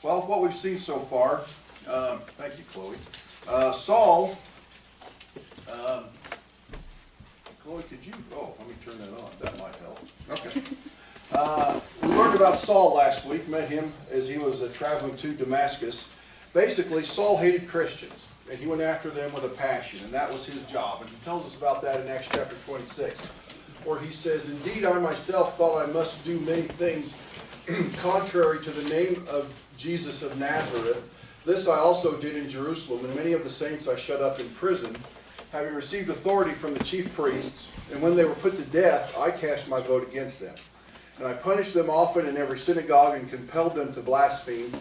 Well, what we've seen so far, thank you, Chloe. Saul, Chloe, could you, let me turn that on, that might help. Okay. We learned about Saul last week, met him as he was traveling to Damascus. Basically, Saul hated Christians, and he went after them with a passion, and that was his job. And he tells us about that in Acts chapter 26, where he says, "Indeed, I myself thought I must do many things contrary to the name of Jesus of Nazareth. This I also did in Jerusalem, and many of the saints I shut up in prison, having received authority from the chief priests. And when they were put to death, I cast my vote against them. And I punished them often in every synagogue and compelled them to blaspheme.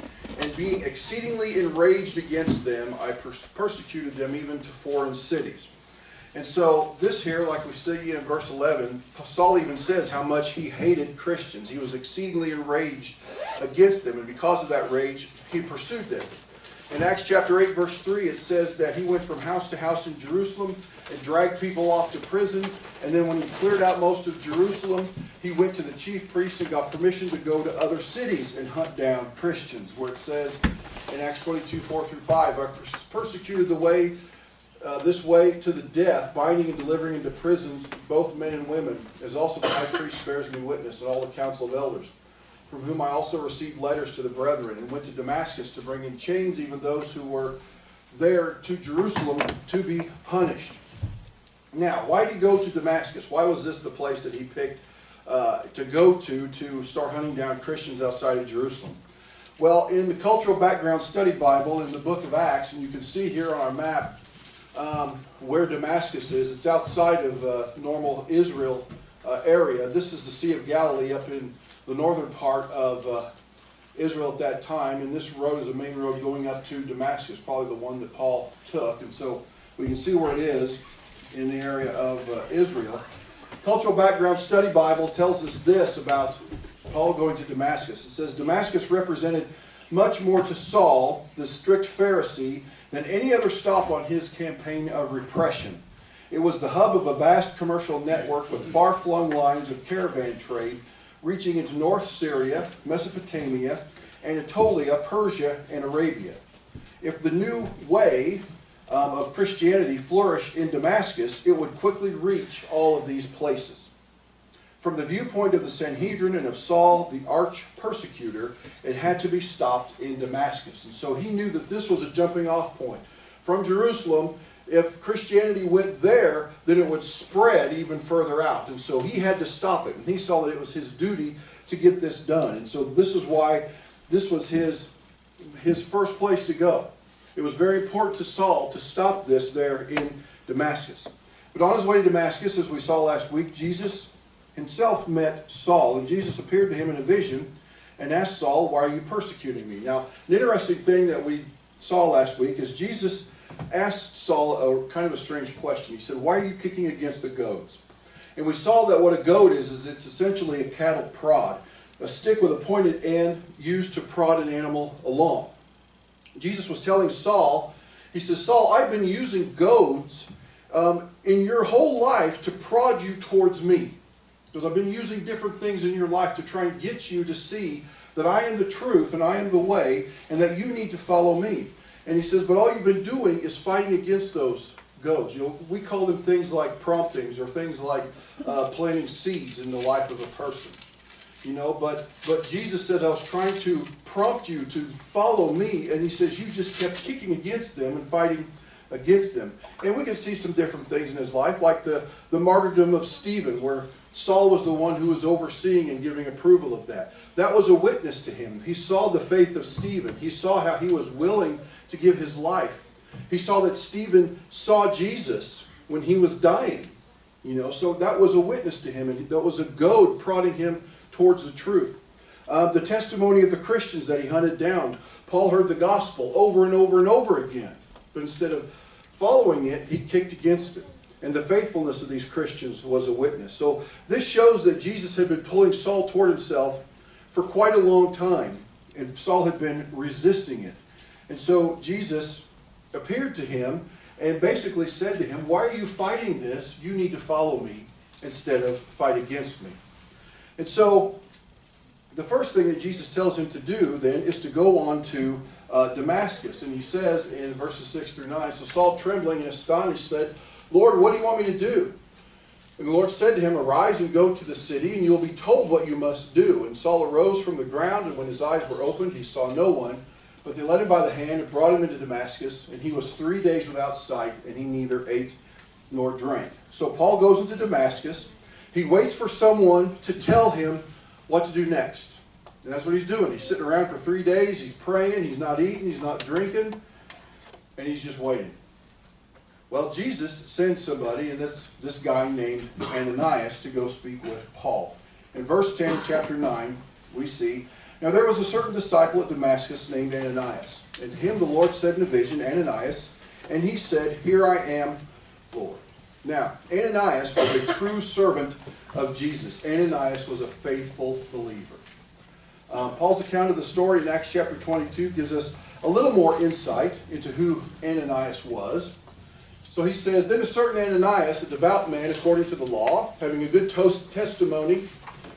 And being exceedingly enraged against them, I persecuted them even to foreign cities." And so this here, like we see in verse 11, Saul even says how much he hated Christians. He was exceedingly enraged against them, and because of that rage, he pursued them. In Acts chapter 8, verse 3, it says that he went from house to house in Jerusalem and dragged people off to prison. And then when he cleared out most of Jerusalem, he went to the chief priests and got permission to go to other cities and hunt down Christians, where it says in Acts 22, 4 through 5, "I persecuted this way to the death, binding and delivering into prisons both men and women, as also the high priest bears me witness, and all the council of elders, from whom I also received letters to the brethren, and went to Damascus to bring in chains even those who were there to Jerusalem to be punished." Now, why did he go to Damascus? Why was this the place that he picked to go to start hunting down Christians outside of Jerusalem? Well, in the Cultural Background Study Bible in the book of Acts, and you can see here on our map where Damascus is. It's outside of normal Israel area. This is the Sea of Galilee up in the northern part of Israel at that time, and this road is a main road going up to Damascus, probably the one that Paul took, and so we can see where it is in the area of Israel. Cultural Background Study Bible tells us this about Paul going to Damascus. It says, "Damascus represented much more to Saul, the strict Pharisee, than any other stop on his campaign of repression. It was the hub of a vast commercial network with far-flung lines of caravan trade reaching into North Syria, Mesopotamia, Anatolia, Persia, and Arabia. If the new way of Christianity flourished in Damascus, it would quickly reach all of these places. From the viewpoint of the Sanhedrin and of Saul, the arch-persecutor, it had to be stopped in Damascus." And so he knew that this was a jumping-off point. From Jerusalem, if Christianity went there, then it would spread even further out. And so he had to stop it. And he saw that it was his duty to get this done. And so this is why this was his first place to go. It was very important to Saul to stop this there in Damascus. But on his way to Damascus, as we saw last week, Jesus himself met Saul, and Jesus appeared to him in a vision and asked Saul, "Why are you persecuting me?" Now, an interesting thing that we saw last week is Jesus asked Saul a kind of a strange question. He said, "Why are you kicking against the goads?" And we saw that what a goad is it's essentially a cattle prod, a stick with a pointed end used to prod an animal along. Jesus was telling Saul, he says, "Saul, I've been using goads in your whole life to prod you towards me. Because I've been using different things in your life to try and get you to see that I am the truth and I am the way and that you need to follow me." And he says, but all you've been doing is fighting against those goads. We call them things like promptings or things like planting seeds in the life of a person. But Jesus said, I was trying to prompt you to follow me, and he says, you just kept kicking against them and fighting against them. And we can see some different things in his life, like the martyrdom of Stephen, where Saul was the one who was overseeing and giving approval of that. That was a witness to him. He saw the faith of Stephen. He saw how he was willing to give his life. He saw that Stephen saw Jesus when he was dying. So that was a witness to him, and that was a goad prodding him towards the truth. The testimony of the Christians that he hunted down. Paul heard the gospel over and over and over again. But instead of following it, he kicked against it. And the faithfulness of these Christians was a witness. So this shows that Jesus had been pulling Saul toward himself for quite a long time. And Saul had been resisting it. And so Jesus appeared to him and basically said to him, why are you fighting this? You need to follow me instead of fight against me. And so the first thing that Jesus tells him to do then is to go on to Damascus. And he says in verses 6 through 9, so Saul, trembling and astonished, said, Lord, what do you want me to do? And the Lord said to him, arise and go to the city, and you will be told what you must do. And Saul arose from the ground, and when his eyes were opened, he saw no one. But they led him by the hand and brought him into Damascus, and he was 3 days without sight, and he neither ate nor drank. So Paul goes into Damascus. He waits for someone to tell him what to do next. And that's what he's doing. He's sitting around for 3 days. He's praying. He's not eating. He's not drinking. And he's just waiting. Well, Jesus sends somebody, and that's this guy named Ananias, to go speak with Paul. In verse 10, chapter 9, we see, now there was a certain disciple at Damascus named Ananias. And to him the Lord said in a vision, Ananias, and he said, here I am, Lord. Now, Ananias was a true servant of Jesus. Ananias was a faithful believer. Paul's account of the story in Acts chapter 22 gives us a little more insight into who Ananias was. So he says, then a certain Ananias, a devout man according to the law, having a good testimony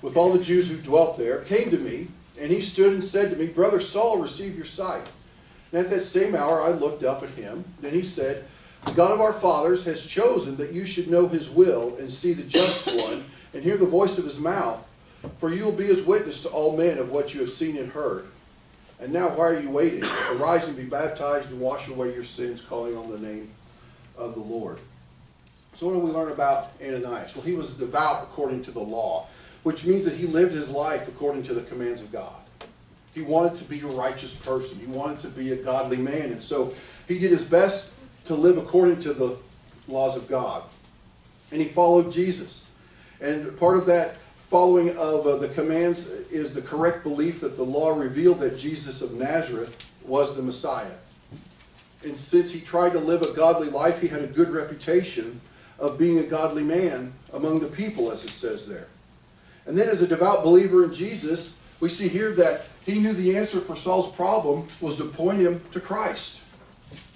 with all the Jews who dwelt there, came to me, and he stood and said to me, Brother Saul, receive your sight. And at that same hour I looked up at him. Then he said, the God of our fathers has chosen that you should know his will and see the just one and hear the voice of his mouth, for you will be his witness to all men of what you have seen and heard. And now why are you waiting? Arise and be baptized and wash away your sins, calling on the name of the Lord. So what do we learn about Ananias? Well, he was devout according to the law, which means that he lived his life according to the commands of God. He wanted to be a righteous person. He wanted to be a godly man. And so he did his best to live according to the laws of God. And he followed Jesus. And part of that following of the commands is the correct belief that the law revealed that Jesus of Nazareth was the Messiah. And since he tried to live a godly life, he had a good reputation of being a godly man among the people, as it says there. And then as a devout believer in Jesus, we see here that he knew the answer for Saul's problem was to point him to Christ.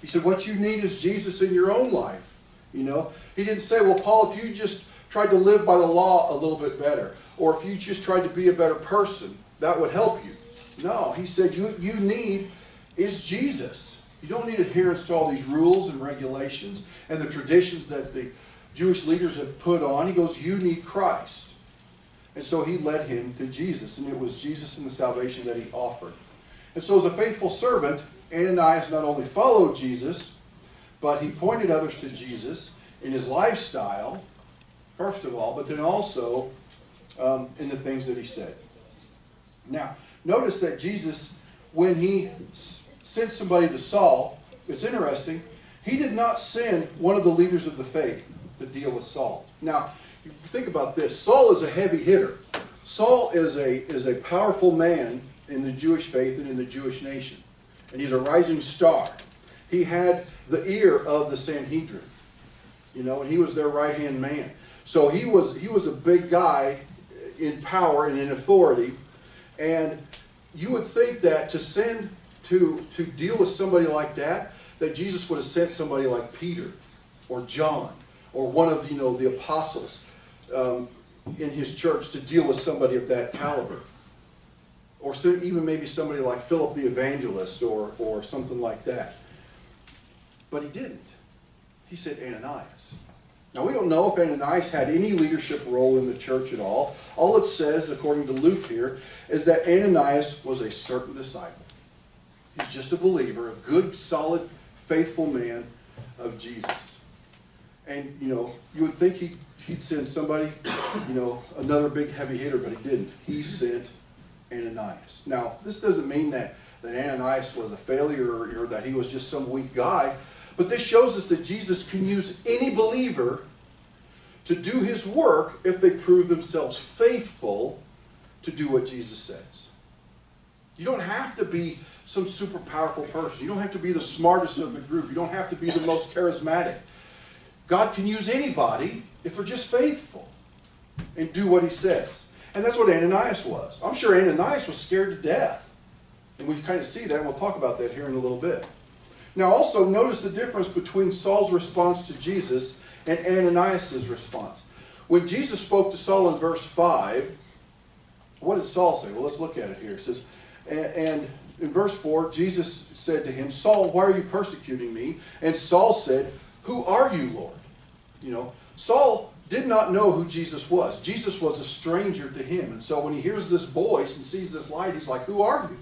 He said, what you need is Jesus in your own life. You know, he didn't say, well, Paul, if you just tried to live by the law a little bit better, or if you just tried to be a better person, that would help you. No, he said, you need is Jesus. You don't need adherence to all these rules and regulations and the traditions that the Jewish leaders have put on. He goes, you need Christ. And so he led him to Jesus, and it was Jesus and the salvation that he offered. And so as a faithful servant, Ananias not only followed Jesus, but he pointed others to Jesus in his lifestyle, first of all, but then also in the things that he said. Now, notice that Jesus, when he sent somebody to Saul, it's interesting, he did not send one of the leaders of the faith to deal with Saul. Now, think about this. Saul is a heavy hitter. Saul is a powerful man in the Jewish faith and in the Jewish nation. And he's a rising star. He had the ear of the Sanhedrin. You know, and he was their right-hand man. So he was a big guy in power and in authority. And you would think that to deal with somebody like that Jesus would have sent somebody like Peter or John or one of the apostles in his church to deal with somebody of that caliber. Or even maybe somebody like Philip the evangelist or something like that. But he didn't. He said Ananias. Now we don't know if Ananias had any leadership role in the church at all. All it says, according to Luke here, is that Ananias was a certain disciple. He's just a believer, a good, solid, faithful man of Jesus. And, you would think he'd send somebody, another big heavy hitter, but he didn't. He sent Ananias. Now, this doesn't mean that Ananias was a failure or that he was just some weak guy, but this shows us that Jesus can use any believer to do his work if they prove themselves faithful to do what Jesus says. You don't have to be some super powerful person. You don't have to be the smartest of the group. You don't have to be the most charismatic. God can use anybody if they're just faithful and do what he says. And that's what Ananias was. I'm sure Ananias was scared to death. And we kind of see that, and we'll talk about that here in a little bit. Now also notice the difference between Saul's response to Jesus and Ananias' response. When Jesus spoke to Saul in verse 5, what did Saul say? Well, let's look at it here. It says, and in verse 4, Jesus said to him, Saul, why are you persecuting me? And Saul said, who are you, Lord? You know, Saul did not know who Jesus was. Jesus was a stranger to him. And so when he hears this voice and sees this light, he's like, who are you?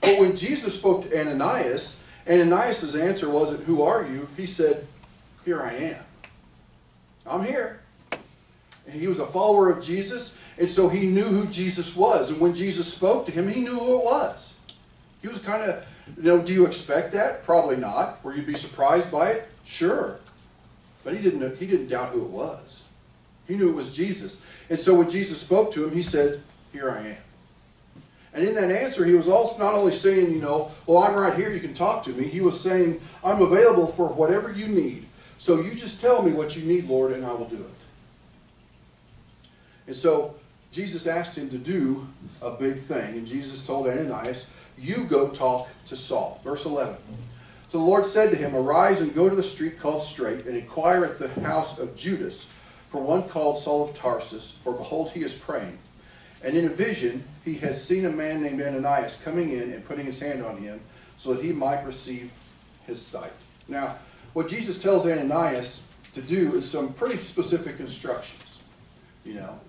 But when Jesus spoke to Ananias, Ananias' answer wasn't, who are you? He said, here I am. I'm here. And he was a follower of Jesus, and so he knew who Jesus was. And when Jesus spoke to him, he knew who it was. He was kind of, you know, do you expect that? Probably not. Were you be surprised by it? Sure. But he didn't doubt who it was. He knew it was Jesus. And so when Jesus spoke to him, he said, here I am. And in that answer, he was also not only saying, you know, well, I'm right here, you can talk to me. He was saying, I'm available for whatever you need. So you just tell me what you need, Lord, and I will do it. And so Jesus asked him to do a big thing. And Jesus told Ananias, you go talk to Saul. Verse 11. So the Lord said to him, arise and go to the street called Straight, and inquire at the house of Judas for one called Saul of Tarsus, for behold, he is praying. And in a vision, he has seen a man named Ananias coming in and putting his hand on him so that he might receive his sight. Now, what Jesus tells Ananias to do is some pretty specific instructions. You know,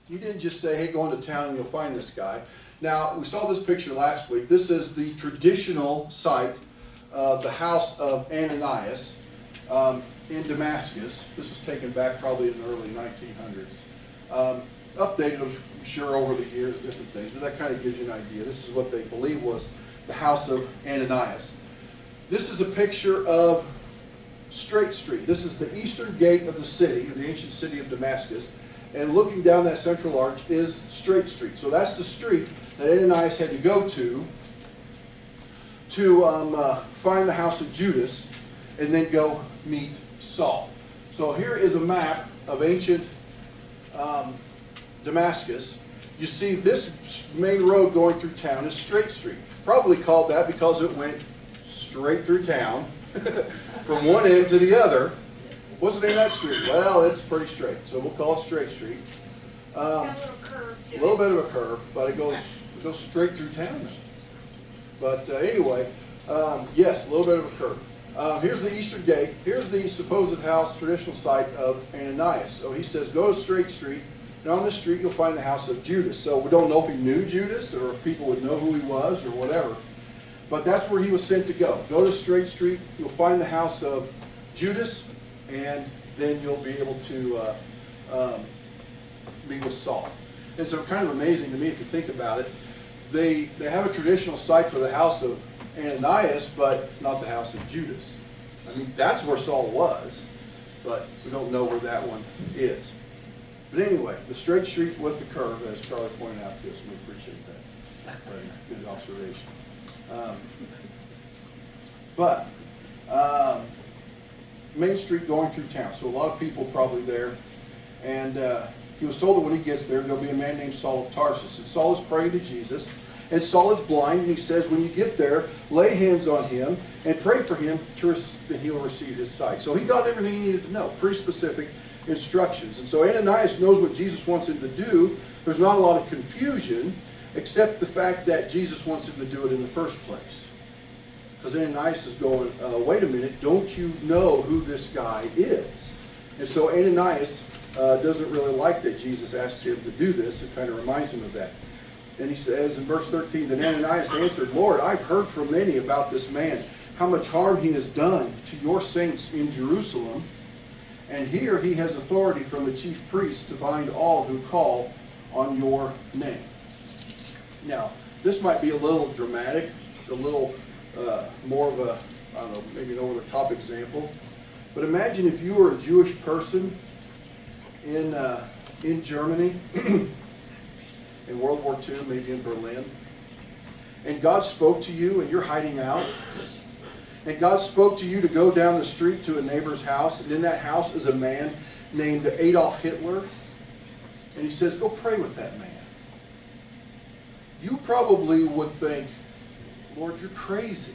he didn't just say, hey, go into town and you'll find this guy. Now, we saw this picture last week. This is the traditional site of the house of Ananias in Damascus. This was taken back probably in the early 1900s. Updated, I'm sure, over the years, different things, but that kind of gives you an idea. This is what they believe was the house of Ananias. This is a picture of Straight Street. This is the eastern gate of the city, the ancient city of Damascus, and looking down that central arch is Straight Street. So that's the street that Ananias had to go to find the house of Judas and then go meet Saul. So here is a map of ancient Damascus. You see this main road going through town is Straight Street. Probably called that because it went straight through town from one end to the other. What's the name of that street? Well, it's pretty straight, so we'll call it Straight Street. A little bit of a curve, but it goes straight through town. But anyway, yes, a little bit of a curve. Here's the eastern gate. Here's the supposed house, traditional site of Ananias. So he says, go to Straight Street. And on this street, you'll find the house of Judas. So we don't know if he knew Judas or if people would know who he was or whatever. But that's where he was sent to go. Go to Straight Street. You'll find the house of Judas. And then you'll be able to meet with Saul. And so kind of amazing to me if you think about it. They have a traditional site for the house of Ananias, but not the house of Judas. I mean, that's where Saul was, but we don't know where that one is. But anyway, the Straight Street with the curve, as Charlie pointed out to us, we appreciate that. Very good observation. Main street going through town, so a lot of people probably there. And he was told that when he gets there, there'll be a man named Saul of Tarsus. And Saul is praying to Jesus. And Saul is blind, and he says, when you get there, lay hands on him and pray for him, and he'll receive his sight. So he got everything he needed to know, pretty specific instructions. And so Ananias knows what Jesus wants him to do. There's not a lot of confusion, except the fact that Jesus wants him to do it in the first place. Because Ananias is going, wait a minute, don't you know who this guy is? And so Ananias doesn't really like that Jesus asked him to do this. It kind of reminds him of that. And he says in verse 13, then Ananias answered, Lord, I've heard from many about this man, how much harm he has done to your saints in Jerusalem. And here he has authority from the chief priests to bind all who call on your name. Now, this might be a little dramatic, a little more of a, I don't know, maybe an over-the-top example. But imagine if you were a Jewish person in Germany, in World War II, maybe in Berlin, and God spoke to you and you're hiding out, and God spoke to you to go down the street to a neighbor's house, and in that house is a man named Adolf Hitler, and he says, go pray with that man. You probably would think, Lord, you're crazy.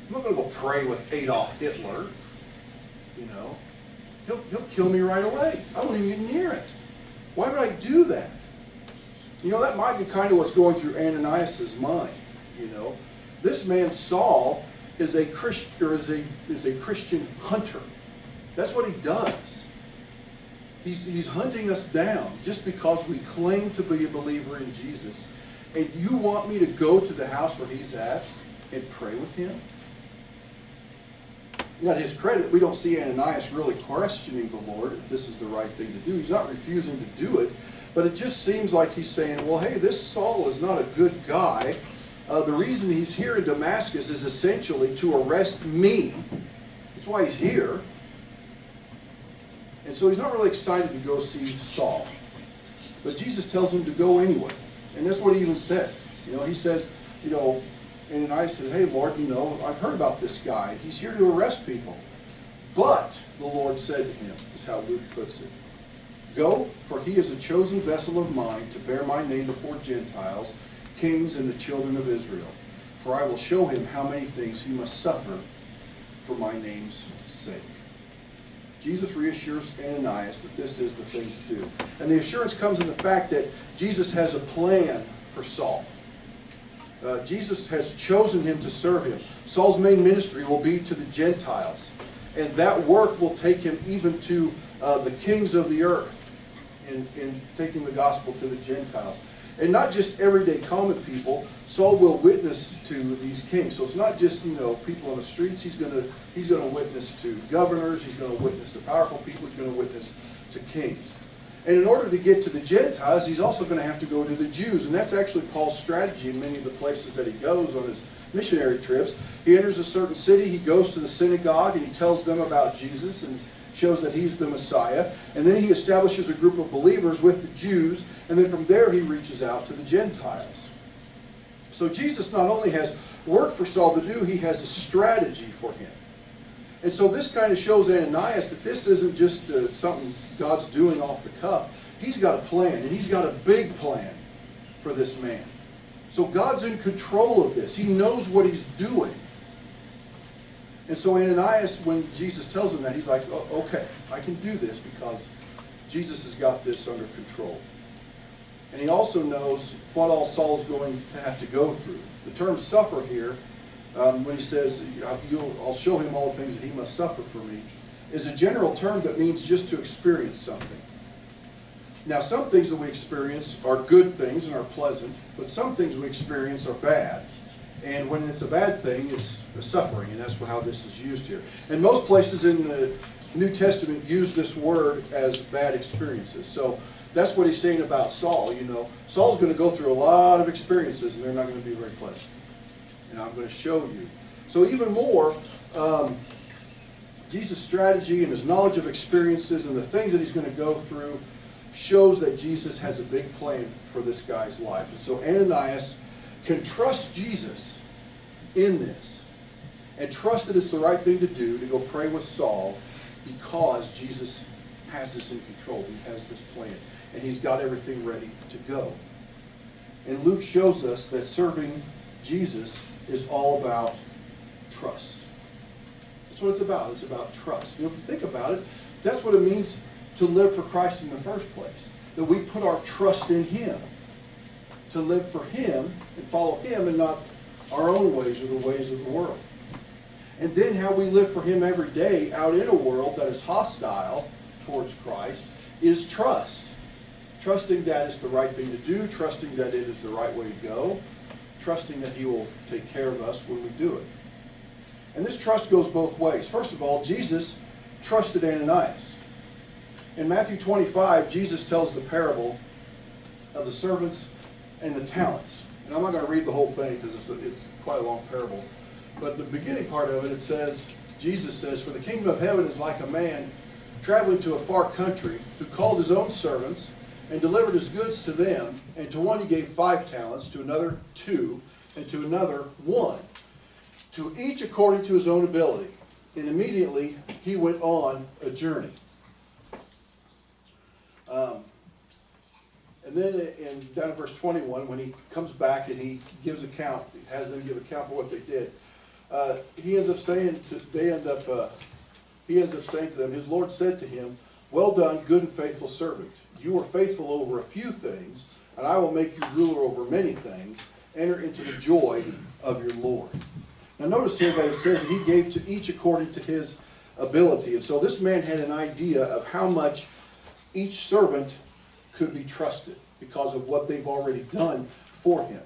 I'm not going to go pray with Adolf Hitler. You know, he'll kill me right away. I won't even get near it. Why would I do that? You know, that might be kind of what's going through Ananias' mind. You know, this man Saul is a Christian hunter. That's what he does. He's hunting us down just because we claim to be a believer in Jesus. And you want me to go to the house where he's at and pray with him? Now, to his credit, we don't see Ananias really questioning the Lord if this is the right thing to do. He's not refusing to do it, but it just seems like he's saying, well, hey, this Saul is not a good guy. The reason he's here in Damascus is essentially to arrest me. That's why he's here. And so he's not really excited to go see Saul. But Jesus tells him to go anyway. And that's what he even says. You know, he says, you know, Ananias says, hey, Lord, you know, I've heard about this guy. He's here to arrest people. But, the Lord said to him, is how Luke puts it, go, for he is a chosen vessel of mine to bear my name before Gentiles, kings, and the children of Israel. For I will show him how many things he must suffer for my name's sake. Jesus reassures Ananias that this is the thing to do. And the assurance comes in the fact that Jesus has a plan for Saul. Jesus has chosen him to serve him. Saul's main ministry will be to the Gentiles. And that work will take him even to the kings of the earth in taking the gospel to the Gentiles. And not just everyday common people. Saul will witness to these kings. So it's not just, you know, people on the streets. He's going to witness to governors. He's going to witness to powerful people. He's going to witness to kings. And in order to get to the Gentiles, he's also going to have to go to the Jews. And that's actually Paul's strategy in many of the places that he goes on his missionary trips. He enters a certain city. He goes to the synagogue and he tells them about Jesus and shows that he's the Messiah. And then he establishes a group of believers with the Jews. And then from there he reaches out to the Gentiles. So Jesus not only has work for Saul to do, he has a strategy for him. And so this kind of shows Ananias that this isn't just something God's doing off the cuff. He's got a plan, and he's got a big plan for this man. So God's in control of this. He knows what he's doing. And so Ananias, when Jesus tells him that, he's like, oh, okay, I can do this because Jesus has got this under control. And he also knows what all Saul's going to have to go through. The term suffer here, when he says, I'll show him all the things that he must suffer for me, is a general term that means just to experience something. Now, some things that we experience are good things and are pleasant, but some things we experience are bad. And when it's a bad thing, it's a suffering, and that's how this is used here. And most places in the New Testament use this word as bad experiences. So that's what he's saying about Saul. You know, Saul's going to go through a lot of experiences, and they're not going to be very pleasant. And I'm going to show you. So even more, Jesus' strategy and his knowledge of experiences and the things that he's going to go through shows that Jesus has a big plan for this guy's life. And so Ananias can trust Jesus in this and trust that it's the right thing to do to go pray with Saul because Jesus has this in control. He has this plan. And he's got everything ready to go. And Luke shows us that serving Jesus is all about trust. That's what it's about. It's about trust. You know, if you think about it, that's what it means to live for Christ in the first place. That we put our trust in him. To live for him and follow him and not our own ways or the ways of the world. And then how we live for him every day out in a world that is hostile towards Christ is trust. Trusting that it's the right thing to do, trusting that it is the right way to go, trusting that he will take care of us when we do it. And this trust goes both ways. First of all, Jesus trusted Ananias. In Matthew 25, Jesus tells the parable of the servants and the talents. And I'm not going to read the whole thing because it's quite a long parable. But the beginning part of it, it says, Jesus says, "For the kingdom of heaven is like a man traveling to a far country, who called his own servants and delivered his goods to them. And to one he gave 5 talents, to another 2, and to another 1, to each according to his own ability. And immediately he went on a journey." And then down in verse 21, when he comes back and he gives account, has them give account for what they did, he ends up saying to them, his Lord said to him, "Well done, good and faithful servant. You are faithful over a few things, and I will make you ruler over many things. Enter into the joy of your Lord. Now notice here that it says that he gave to each according to his ability. And so this man had an idea of how much each servant could be trusted because of what they've already done for him.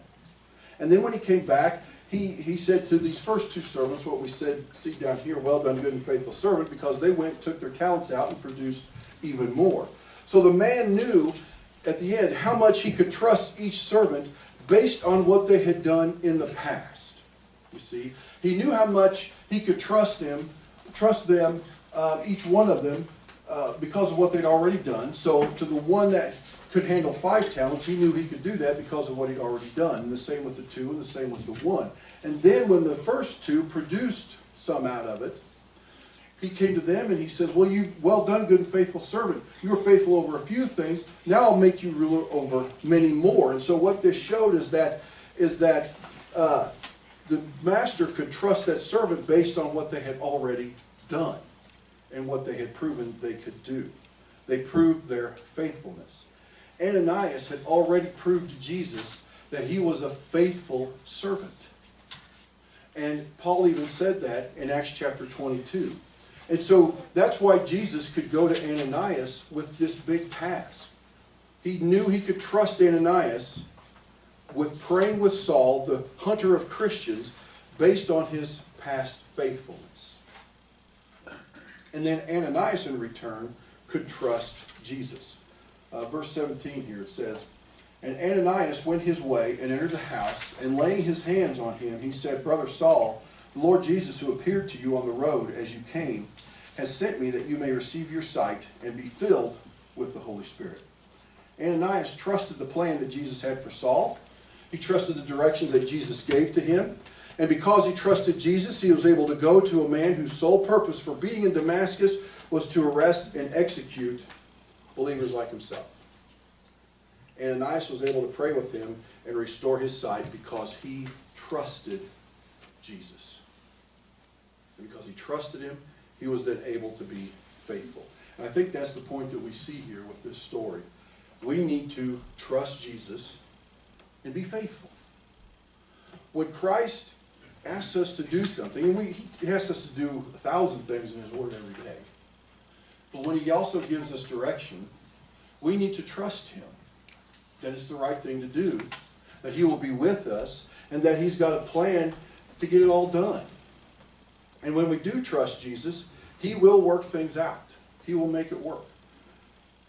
And then when he came back, he said to these first two servants, what we see down here, well done, good and faithful servant, because they went and took their talents out and produced even more. So the man knew at the end how much he could trust each servant based on what they had done in the past. You see, he knew how much he could trust them, each one of them, because of what they'd already done. So to the one that could handle 5 talents, he knew he could do that because of what he'd already done. And the same with the 2, and the same with the 1. And then when the first 2 produced some out of it, he came to them and he says, well done, good and faithful servant. You were faithful over a few things. Now I'll make you ruler over many more. And so what this showed is that the master could trust that servant based on what they had already done and what they had proven they could do. They proved their faithfulness. Ananias had already proved to Jesus that he was a faithful servant. And Paul even said that in Acts chapter 22. And so that's why Jesus could go to Ananias with this big task. He knew he could trust Ananias with praying with Saul, the hunter of Christians, based on his past faithfulness. And then Ananias in return could trust Jesus. Verse 17 here it says, And Ananias went his way and entered the house, and laying his hands on him, he said, Brother Saul, the Lord Jesus, who appeared to you on the road as you came, has sent me that you may receive your sight and be filled with the Holy Spirit. Ananias trusted the plan that Jesus had for Saul. He trusted the directions that Jesus gave to him. And because he trusted Jesus, he was able to go to a man whose sole purpose for being in Damascus was to arrest and execute believers like himself. Ananias was able to pray with him and restore his sight because he trusted Jesus. And because he trusted him, he was then able to be faithful. And I think that's the point that we see here with this story. We need to trust Jesus and be faithful. When Christ asks us to do something, and he asks us to do 1,000 things in his word every day, but when he also gives us direction, we need to trust him that it's the right thing to do, that he will be with us, and that he's got a plan to get it all done. And when we do trust Jesus, he will work things out. He will make it work.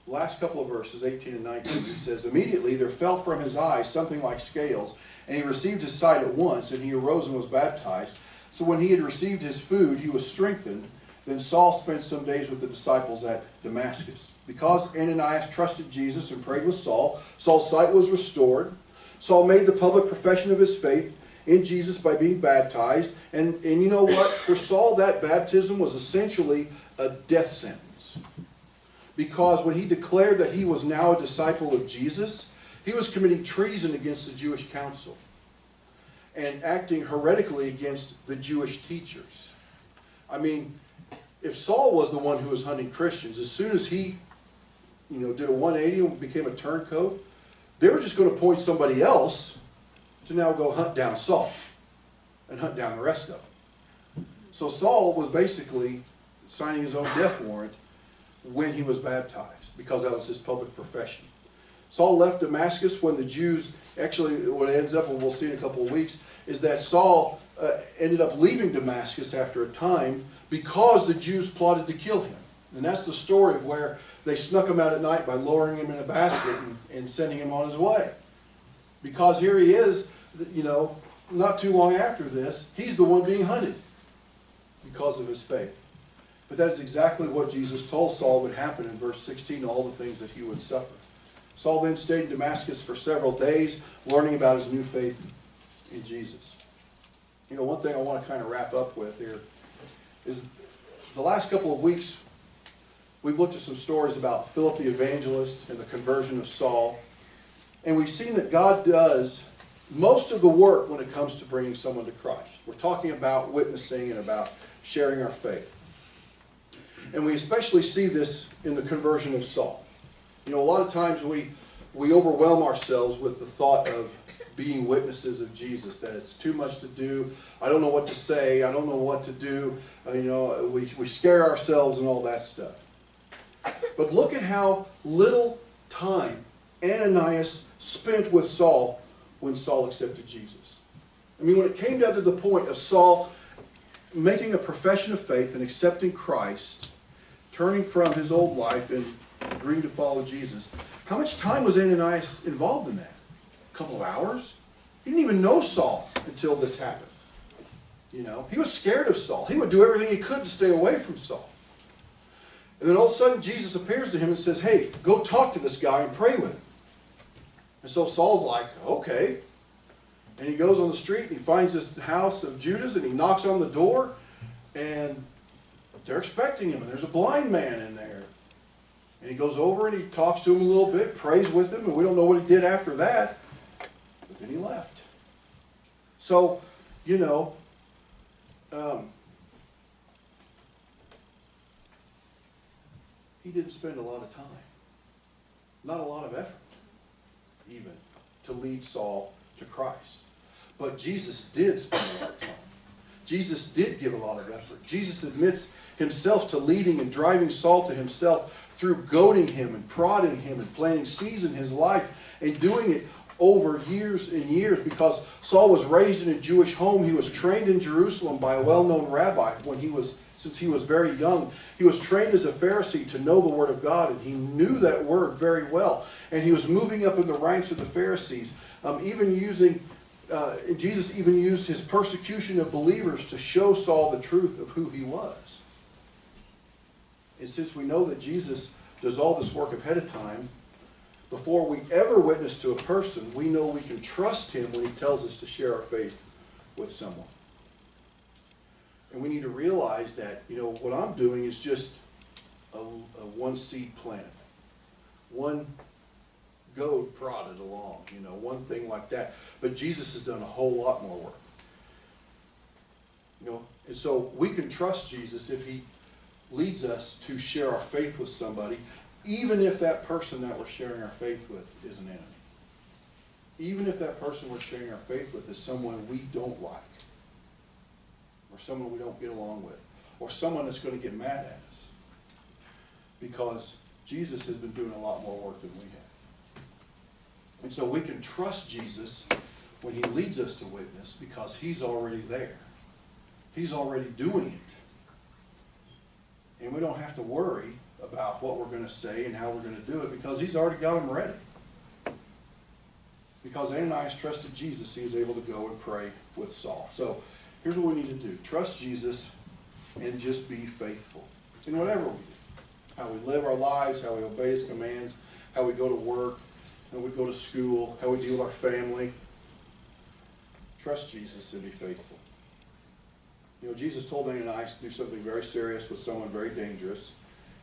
The last couple of verses, 18 and 19, he says, Immediately there fell from his eyes something like scales, and he received his sight at once, and he arose and was baptized. So when he had received his food, he was strengthened. Then Saul spent some days with the disciples at Damascus. Because Ananias trusted Jesus and prayed with Saul, Saul's sight was restored. Saul made the public profession of his faith in Jesus by being baptized. And you know what? For Saul, that baptism was essentially a death sentence. Because when he declared that he was now a disciple of Jesus, he was committing treason against the Jewish council and acting heretically against the Jewish teachers. I mean, if Saul was the one who was hunting Christians, as soon as he did a 180 and became a turncoat, they were just going to appoint somebody else to now go hunt down Saul and hunt down the rest of them. So Saul was basically signing his own death warrant when he was baptized, because that was his public profession. Saul left Damascus when the Jews, actually what it ends up, and we'll see in a couple of weeks, is that Saul ended up leaving Damascus after a time because the Jews plotted to kill him. And that's the story of where they snuck him out at night by lowering him in a basket and sending him on his way. Because here he is, not too long after this, he's the one being hunted because of his faith. But that is exactly what Jesus told Saul would happen in verse 16, all the things that he would suffer. Saul then stayed in Damascus for several days, learning about his new faith in Jesus. One thing I want to kind of wrap up with here is the last couple of weeks, we've looked at some stories about Philip the evangelist and the conversion of Saul. And we've seen that God does most of the work when it comes to bringing someone to Christ. We're talking about witnessing and about sharing our faith. And we especially see this in the conversion of Saul. You know, a lot of times we overwhelm ourselves with the thought of being witnesses of Jesus, that it's too much to do. I don't know what to say. I don't know what to do. You know, we scare ourselves and all that stuff. But look at how little time Ananias spent with Saul when Saul accepted Jesus. I mean, when it came down to the point of Saul making a profession of faith and accepting Christ, turning from his old life and agreeing to follow Jesus, how much time was Ananias involved in that? A couple of hours? He didn't even know Saul until this happened. You know, he was scared of Saul. He would do everything he could to stay away from Saul. And then all of a sudden Jesus appears to him and says, hey, go talk to this guy and pray with him. And so Saul's like, okay. And he goes on the street and he finds this house of Judas and he knocks on the door and they're expecting him and there's a blind man in there. And he goes over and he talks to him a little bit, prays with him, and we don't know what he did after that. But then he left. So, you know, he didn't spend a lot of time. Not a lot of effort, even, to lead Saul to Christ. But Jesus did spend a lot of time. Jesus did give a lot of effort. Jesus admits himself to leading and driving Saul to himself through goading him and prodding him and planting seeds in his life and doing it over years and years, because Saul was raised in a Jewish home. He was trained in Jerusalem by a well-known rabbi since he was very young. He was trained as a Pharisee to know the Word of God, and he knew that Word very well. And he was moving up in the ranks of the Pharisees, Jesus even used his persecution of believers to show Saul the truth of who he was. And since we know that Jesus does all this work ahead of time, before we ever witness to a person, we know we can trust him when he tells us to share our faith with someone. And we need to realize that, you know, what I'm doing is just a one seed planted. One goad prodded along, you know, one thing like that. But Jesus has done a whole lot more work. You know, and so we can trust Jesus if he leads us to share our faith with somebody, even if that person that we're sharing our faith with is an enemy. Even if that person we're sharing our faith with is someone we don't like, or someone we don't get along with, or someone that's going to get mad at us. Because Jesus has been doing a lot more work than we have. And so we can trust Jesus when he leads us to witness, because he's already there. He's already doing it. And we don't have to worry about what we're going to say and how we're going to do it, because he's already got them ready. Because Ananias trusted Jesus, he was able to go and pray with Saul. So here's what we need to do. Trust Jesus and just be faithful in whatever we do. How we live our lives, how we obey his commands, how we go to work, how we go to school, how we deal with our family. Trust Jesus and be faithful. You know, Jesus told Ananias to do something very serious with someone very dangerous.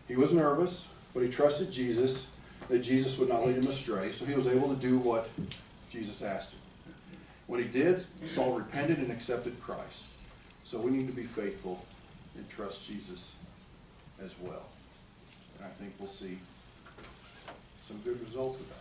He was nervous, but he trusted Jesus, that Jesus would not lead him astray, so he was able to do what Jesus asked him. When he did, Saul repented and accepted Christ. So we need to be faithful and trust Jesus as well. And I think we'll see some good results of that.